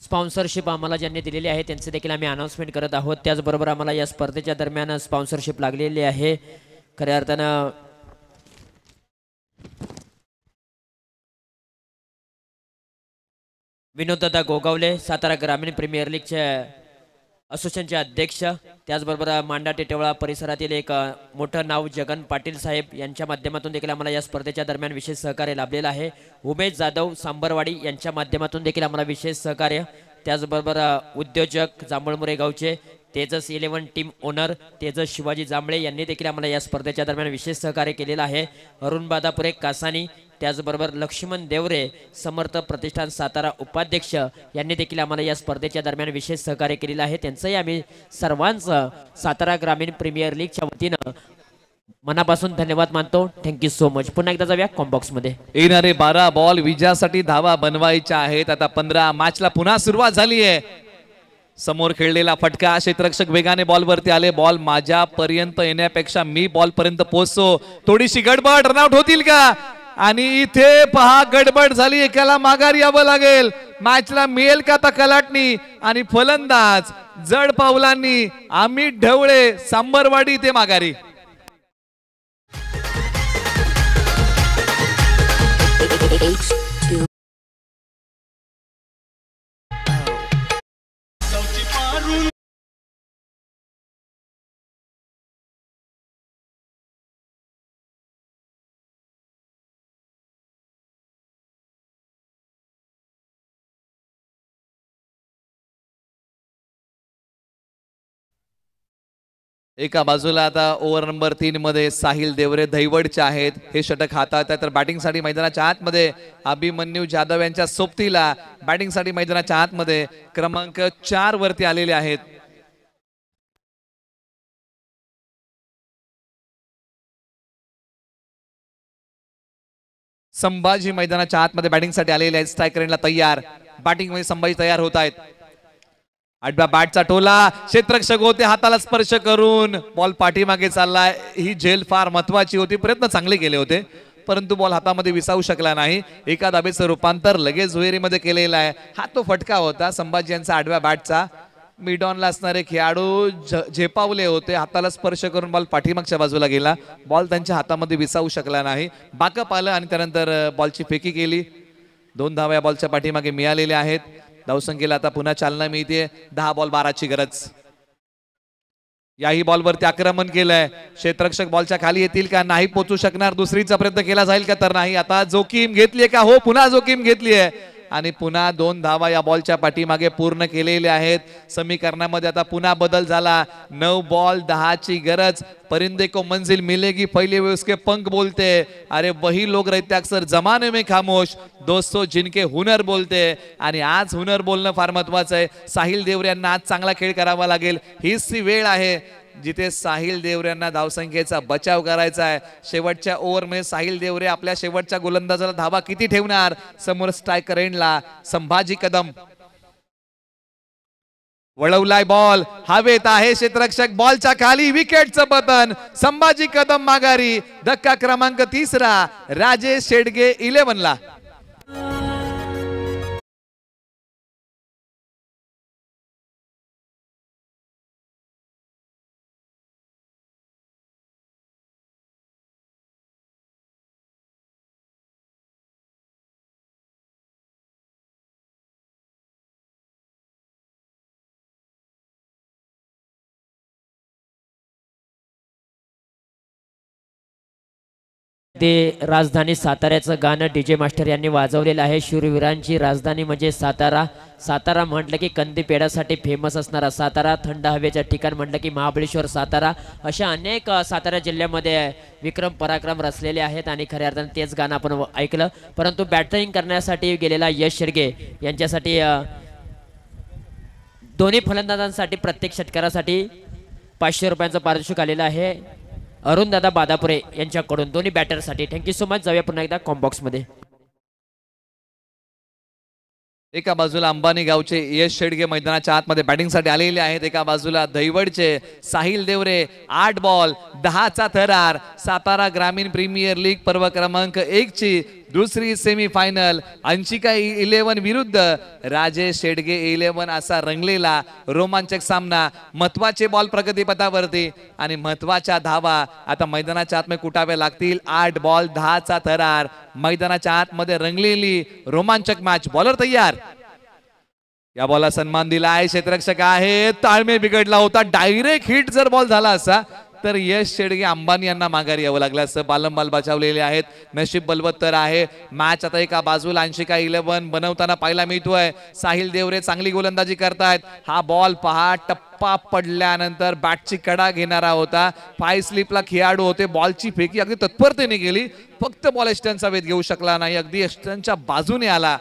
Speaker 2: स्पॉन्सरशिप आम्हाला ज्यांनी दिलेली आहे त्यांचे देखील आम्ही अनाउन्समेंट करत आहोत. त्याचबरोबर आम्हाला या स्पर्धेच्या दरम्यान स्पॉन्सरशिप लागलेली आहे. खऱ्या अर्थानं विनोददादा गोगावले, सातारा ग्रामीण प्रीमियर लीगचे असोसिएशनचे अध्यक्ष, त्याचबरोबर मांडा टेटवळा परिसरातील एक मोठं नाव जगन पाटील साहेब यांच्या माध्यमातून देखील आम्हाला या स्पर्धेच्या दरम्यान विशेष सहकार्य लाभलेलं आहे. उमेश जाधव सांबरवाडी यांच्या माध्यमातून देखील आम्हाला विशेष सहकार्य. त्याचबरोबर उद्योजक जांभळमुरे गावचे तेजस 11 टीम ओनर तेजस शिवाजी जांभळे यांनी देखील आम्हाला या स्पर्धेच्या दरम्यान विशेष सहकार्य केलेलं आहे. अरुण बादापुरे कासानी, त्याचबरोबर लक्ष्मण देवरे समर्थ प्रतिष्ठान सातारा उपाध्यक्ष यांनी देखील आम्हाला या स्पर्धेच्या दरम्यान विशेष सहकार्य केलेलं आहे. त्यांचंही आम्ही सर्वांचं सातारा ग्रामीण प्रीमियर लीगच्या वतीनं मनापासून धन्यवाद मानतो. Thank you so much. पुन्हा एकदा जाऊया कॉम्बॉक्स मध्ये.
Speaker 1: येणारे 12 बॉल विजयासाठी धावा बनवायच्या आहेत. आता 15 मॅचला पुन्हा सुरुवात झाली आहे. समोर खेळलेला फटका, क्षेत्ररक्षक वेगाने बॉल वरती आले. बॉल माझ्यापर्यंत येण्यापेक्षा मी बॉल पर्यंत पोहोचतो. थोडीशी गडबड, रनआउट होतील का? आणि इथे पहा गडबड झाली. एकाला माघारी यावं लागेल. मॅचला मिळेल का आता कलाटणी? आणि फलंदाज जड पावलांनी अमित ढवळे सांबरवाडी ते माघारी. एका बाजूला आता ओव्हर नंबर 3 मध्ये साहिल देवरे दैवडचे आहेत. हे षटक हातात आहे. तर बॅटिंगसाठी मैदानाच्या आतमध्ये अभिमन्यू जाधव यांच्या सोबतीला बॅटिंगसाठी मैदानाच्या आतमध्ये क्रमांक 4 वरती आलेले आहेत. संभाजी मैदानाच्या आतमध्ये बॅटिंगसाठी आलेले आहेत. स्ट्राईक रेंजला तयार. बॅटिंग मध्ये संभाजी तयार होत आहेत. आडव्या बॅटचा टोला, क्षेत्ररक्षक होते, हाताला स्पर्श करून बॉल पाठीमागे चाललाय. ही झेल फार महत्वाची होती. प्रयत्न चांगले केले होते परंतु बॉल हातामध्ये विसावू शकला नाही. एका धाबेचं रूपांतर लगेच दुहेरीमध्ये केलेलं आहे. हा तो फटका होता संभाजी यांचा आडव्या बॅटचा. मिडॉनला असणारे खेळाडू झेपावले होते. हाताला स्पर्श करून बॉल पाठीमागच्या बाजूला गेला. बॉल त्यांच्या हातामध्ये विसावू शकला नाही. बाकअप आलं आणि त्यानंतर बॉलची फेकी केली. 2 धावा या बॉलच्या पाठीमागे मिळालेल्या आहेत. धावसंख्येला आता पुन्हा चालना मिळते. 10 बॉल 12ची गरज. याही बॉलवरती आक्रमण केलंय. क्षेत्ररक्षक बॉलच्या खाली येतील का? नाही पोहोचू शकणार. दुसरीचा प्रयत्न केला जाईल का? तर नाही. आता जोखीम घेतलीये का? हो, पुन्हा जोखीम घेतली आहे आणि पुन्हा 2 धावा या बॉलच्या पाठीमागे पूर्ण केलेले आहेत. समीकरणामध्ये आता पुन्हा बदल झाला. 9 बॉल 10ची गरज. परिंदे को मंजिल मिलेगी पहले वे उसके पंख बोलते. अरे वही लोग रहते अक्सर जमाने में खामोश, दोस्तों जिनके हुनर बोलते. आणि आज हुनर बोलणं फार महत्वाचं आहे. साहिल देवरे यांना आज चांगला खेळ करावा लागेल. हीच ती वेळ आहे जिथे साहिल देवरे यांना धावसंख्येचा बचाव करायचा आहे. शेवटच्या ओव्हरमध्ये साहिल देवरे आपल्या शेवटच्या गोलंदाजाला धावा किती ठेवणार? समोर स्ट्रायकर एंडला संभाजी कदम. वळवलाय बॉल, हवेत आहे क्षेत्ररक्षक, बॉलच्या खाली, विकेटचं पतन. संभाजी कदम माघारी. धक्का क्रमांक 3 राजेश शेडगे 11 ला.
Speaker 2: ते राजधानी साताऱ्याचं गाणं डीजे मास्टर यांनी वाजवलेलं आहे. शूरवीरांची राजधानी म्हणजे सातारा. सातारा म्हटलं की कंदी पेढ्यासाठी फेमस असणारा सातारा. थंड हवेच्या ठिकाण म्हटलं की महाबळेश्वर सातारा. अशा अनेक सातारा जिल्ह्यामध्ये विक्रम पराक्रम रचलेले आहेत आणि खऱ्या अर्थाने तेच गाणं आपण ऐकलं. परंतु बॅटिंग करण्यासाठी गेलेला यश शेडगे यांच्यासाठी दोन्ही फलंदाजांसाठी प्रत्येक षटकारासाठी 500 रुपयांचं पारितोषिक आलेलं आहे अरुण दादा बादापुरे यांच्याकडून दोन्ही बॅटरसाठी. Thank you so much. जाऊया पुन्हा एकदा कॉम्बॉक्स मध्ये.
Speaker 1: एका बाजूला अंबानी गावचे यश शेडगे मैदानाच्या आतमध्ये बॅटिंगसाठी आलेले आहेत. एका बाजूला दैवडचे साहिल देवरे. 8 बॉल 10चा थरार. सातारा ग्रामीण प्रीमियर लीग पर्व क्रमांक 1 ची दुसरी सेमीफायनल. अंशिका 11 विरुद्ध राजेश शेडगे 11 असा रंगलेला रोमांचक सामना. महत्वाचे बॉल प्रगतीपथावरती आणि महत्वाच्या धावा आता मैदानाच्या आतमध्ये कुटाव्या लागतील. 8 बॉल 10चा थरार. मैदानाच्या आतमध्ये रंगलेली रोमांचक मॅच. बॉलर तयार. या बॉलला सन्मान दिला आहे. क्षेत्ररक्षक आहे. ताळमेळ बिघडला होता. डायरेक्ट हिट जर बॉल झाला असा तर यश शेडगे अंबानी यांना माघारी यावं लागलं असं. बालंबाल बचावलेले आहेत. नशीब बलवत्तर आहे. मॅच आता एका बाजूला अंशिका 11 बनवताना पाहायला मिळतोय. साहिल देवरे चांगली गोलंदाजी करतायत. हा बॉल पहा, टप्पा पडल्यानंतर बॅटची कडा घेणारा होता. 5 स्लिपला खेळाडू होते. बॉलची फेकी अगदी तत्परतेने गेली. फक्त बॉल एस्टनचा वेध घेऊ शकला नाही. अगदी एस्टनच्या बाजूने आला.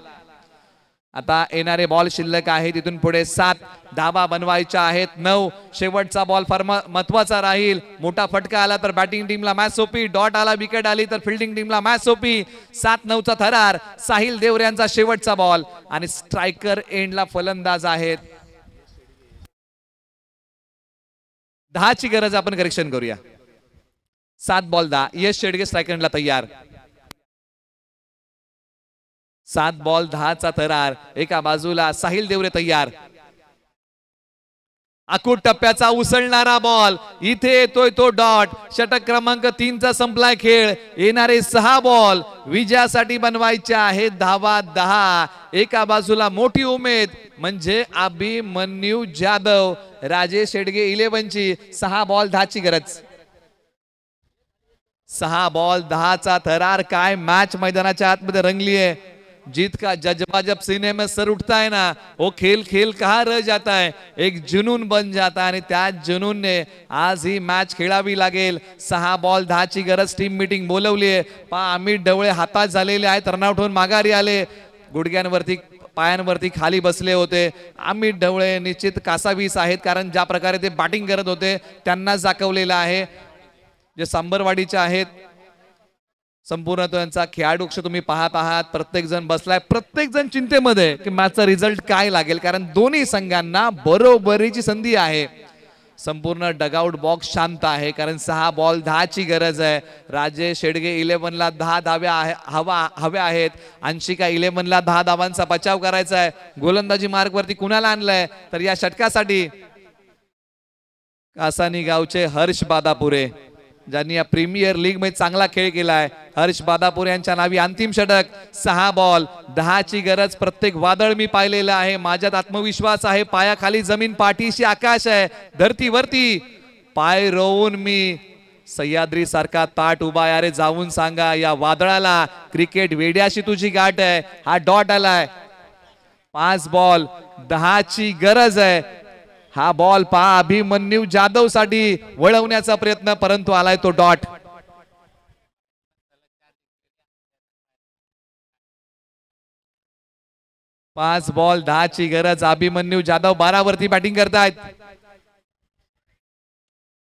Speaker 1: आता येणारे बॉल शिल्लक आहे, तिथून पुढे 7 धावा बनवायच्या आहेत. 9 शेवटचा बॉल फार महत्वाचा राहील. मोठा फटका आला तर बॅटिंग टीमला मॅच सोपी, डॉट आला विकेट आली तर फिल्डिंग टीमला मॅच सोपी. 7-9चा थरार. साहिल देवरे यांचा शेवटचा बॉल आणि स्ट्रायकर एंडला फलंदाज आहेत. 10ची गरज, आपण करेक्शन करूया. 7 बॉल 10. यश शेडगे स्ट्रायकर एंडला तयार. 7 बॉल 10चा थरार. एका बाजूला साहिल देवरे तयार. अकूट टप्प्याचा उसळणारा बॉल, इथे येतोय तो डॉट. षटक क्रमांक 3चा संपलाय खेळ. येणारे 6 बॉल विजयासाठी बनवायचे आहेत. धावा 10. एका बाजूला मोठी उमेद म्हणजे अभिमन्यू जाधव. राजेश शेडगे 11ची. 6 बॉल 10ची गरज. 6 बॉल 10चा थरार. काय मॅच मैदानाच्या आतमध्ये रंगली आहे. जीत का जज्बा जब सीने में सर उठता है ना, वो खेल खेल कहाँ रह जाता है, एक जुनून बन जाता है. आणि त्या जुनूनने आज ही मॅच खेळावी लागेल. 6 बॉल 10ची गरज. टीम मीटिंग बोलवली आहे. अमित ढवळे हातात झालेले आहेत. रनआउट होऊन माघारी आले. गुडघ्यांवरती पायांवरती खाली बसले होते. अमित ढवळे निश्चित कासावीस आहेत, कारण ज्या प्रकारे ते बॅटिंग करत होते त्यांना दाखवलेलं आहे. जे सांबरवाडीचे आहेत संपूर्ण त्यांचा खेळाडू तुम्ही पाहत आहात. प्रत्येक जण बसलाय, प्रत्येक जण चिंतेमध्ये की मॅचचा रिझल्ट काय लागेल, कारण दोन्ही संघांना बरोबरीची संधी आहे. संपूर्ण डगआउट बॉक्स शांत आहे, कारण 6 बॉल 10ची गरज आहे. राजेश शेडगे 11ला 10 धाव्या हव्या आहेत. अंशिका 11ला 10 धावांचा बचाव करायचा आहे. गोलंदाजी मार्गवरती कुणाला आणलंय तर या षटकासाठी कासानी गावचे हर्ष बादापुरे, ज्यांनी या प्रीमियर लीग मध्ये चांगला खेळ केलाय. हर्ष बादापुरे यांच्या नावी अंतिम षटक. 6 बॉल 10ची गरज. प्रत्येक वादळ मी पाहिलेलं आहे. माझ्यात आत्मविश्वास आहे. पायाखाली जमीन, पाठीशी आकाश आहे. धरतीवरती पाय रोवून मी सह्याद्री सारखा ताट उभा आहे. अरे जाऊन सांगा या वादळाला, क्रिकेट वेड्याशी तुझी गाठ आहे. हा डॉट आलाय. 5 बॉल 10ची गरज आहे. हा बॉल पहा अभिमन्यू जाधव साठी वळवण्याचा प्रयत्न, परंतु आलाय तो डॉट. पाच बॉल 10ची गरज. अभिमन्यू जाधव 12 वरती बॅटिंग करतायत.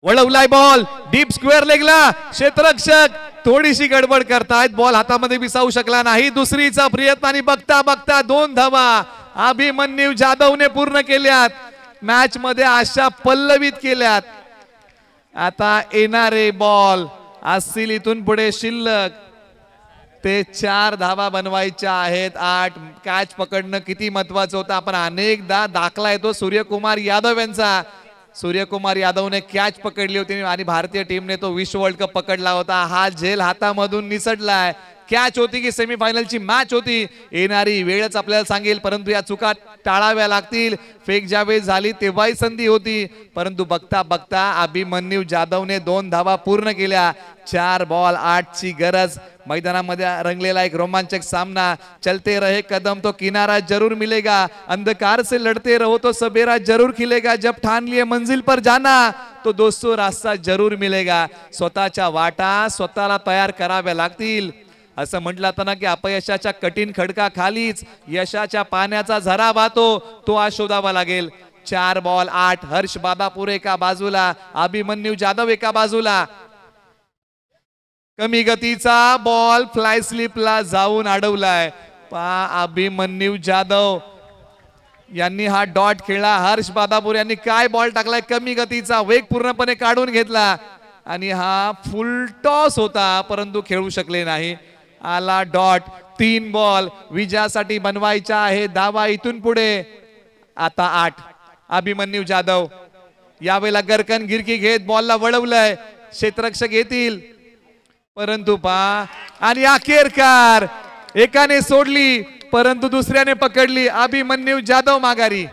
Speaker 1: वळवलाय बॉल डीप स्क्वेअर लेगला. क्षेत्ररक्षक थोडीशी गडबड करतायत. बॉल हातामध्ये विसावू शकला नाही. दुसरीचा प्रयत्न आणि बघता बघता 2 धावा अभिमन्यू जाधवने पूर्ण केल्यात. मॅच मध्ये आशा पल्लवित केल्यात. आता येणारे बॉल असतील इथून पुढे शिल्लक ते 4 धावा बनवायच्या आहेत. 8 कॅच पकडणं किती महत्वाचं होतं. आपण अनेकदा दाखला येतो सूर्यकुमार यादव यांचा. सूर्यकुमार यादवने कॅच पकडली होती आणि भारतीय टीमने तो विश्व वर्ल्ड कप पकडला होता. हा झेल हातामधून निसटलाय. कॅच होती की सेमीफायनलची मॅच होती, येणारी वेळच आपल्याला सांगेल. परंतु या चुका टाळाव्या लागतील. फेक ज्यावेळी झाली तेव्हाही संधी होती, परंतु बघता बघता अभिमन्यू जाधवने 2 धावा पूर्ण केल्या. 4 बॉल 8ची गरज. मैदानामध्ये रंगलेला एक रोमांचक सामना. चलते रहे कदम तो किनारा जरूर मिलेगा, अंधकार से लढते रहो तो सबेरा जरूर खिलेगा, जब ठान लिए मंजिल पर जाना तो दोस्तों रास्ता जरूर मिलेगा. स्वतःच्या वाटा स्वतःला तयार कराव्या लागतील. असं म्हटलं जातं ना की अपयशाच्या कठीण खडकाखालीच यशाच्या पाण्याचा झरा वाहतो, तो आज शोधावा लागेल. 4 बॉल 8. हर्ष बादापुरे एका बाजूला, अभिमन्यू जाधव एका बाजूला. कमी गतीचा बॉल फ्लाय स्लिपला जाऊन अडवलाय. अभिमन्यू जाधव यांनी हा डॉट खेळला. हर्ष बादापुरे यांनी काय बॉल टाकलाय, कमी गतीचा, वेग पूर्णपणे काढून घेतला आणि हा फुल टॉस होता, परंतु खेळू शकले नाही. आला डॉट. 3 बॉल विजयासाठी बनवायचा आहे. धावा इथून पुढे आता 8. अभिमन्यू जाधव यावेळेला गरकन गिरकी घेत बॉलला वळवलंय. क्षेत्ररक्षक येतील, परंतु आणि अखेरकार एकाने सोडली परंतु दुसऱ्याने पकडली. अभिमन्यू जाधव माघारी.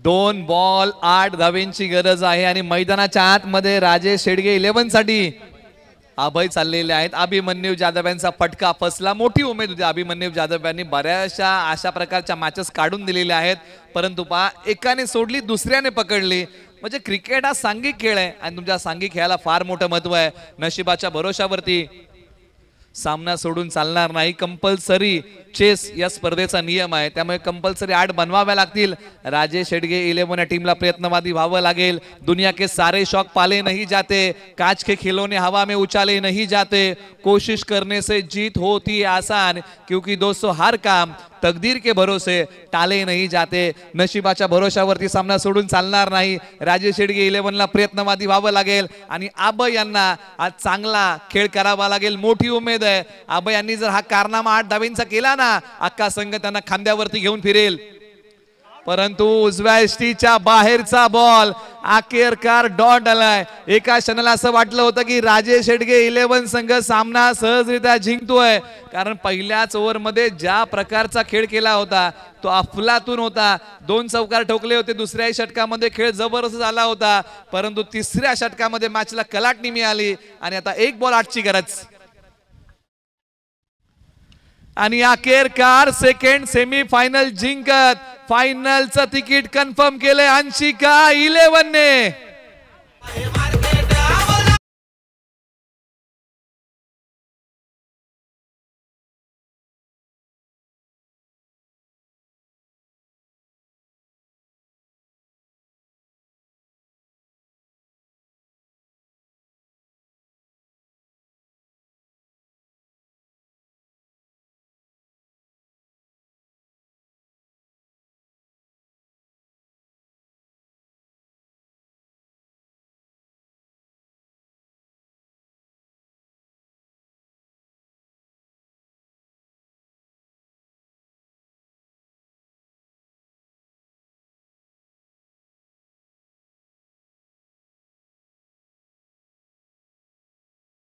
Speaker 1: 2 बॉल 8 धावेंची गरज आहे आणि मैदानाच्या आतमध्ये राजेश शेडगे 11 साठी अभय चाललेले आहेत. अभिमन्यू जाधव यांचा फटका फसला. मोठी उमेद होती अभिमन्यू जाधव यांनी, बऱ्याचशा अशा प्रकारच्या मॅचेस काढून दिलेल्या आहेत, परंतु पहा एकाने सोडली दुसऱ्याने पकडली. म्हणजे क्रिकेट हा सांघिक खेळ आहे आणि तुमच्या सांघिक खेळाला फार मोठं महत्व आहे. नशिबाच्या भरोशावरती सामना सोडून चालणार नाही. कंपल्सरी चेस या स्पर्धेचा नियम आहे, त्यामुळे कंपल्सरी 8 बनवाव्या लागतील. राजेश शेडगे 11 या टीमला प्रयत्नवादी व्हावं लागेल. दुनिया के सारे शौक पाले नहीं जाते, काच के खिलौने हवा में उछाले नहीं जाते, कोशिश करने से जीत होती है आसान, क्योंकि दोस्तों हर काम तकदीर के भरोसे टाले नहीं जाते. नशिबाच्या भरोशावरती सामना सोडून चालणार नाही. राजेश शेडगे 11 ला प्रयत्नवादी व्हावं लागेल आणि अभय यांना आज चांगला खेळ करावा लागेल. मोठी उमेद आहे. अभय यांनी जर हा कारनामा 8 धावेंचा केला ना, अख्खा संघ त्यांना खांद्यावरती घेऊन फिरेल. परंतु उजव्या एसटीच्या बाहेरचा बॉल अखेरकार डॉट आलाय. एका क्षणाला असं वाटलं होतं की राजेश शेडगे 11 संघ सामना सहजरित्या जिंकतोय, कारण पहिल्याच ओव्हरमध्ये ज्या प्रकारचा खेळ केला होता तो अफलातून होता. 2 चौकार ठोकले होते. दुसऱ्याही षटकामध्ये खेळ जबरदस्त झाला होता, परंतु तिसऱ्या षटकामध्ये मॅचला कलाटणी मिळाली आणि आता 1 बॉल 8ची गरज. आणि अखेरकार सेकंड सेमीफायनल जिंकत फायनलचं तिकीट कन्फर्म केलंय अंशिका 11 ने.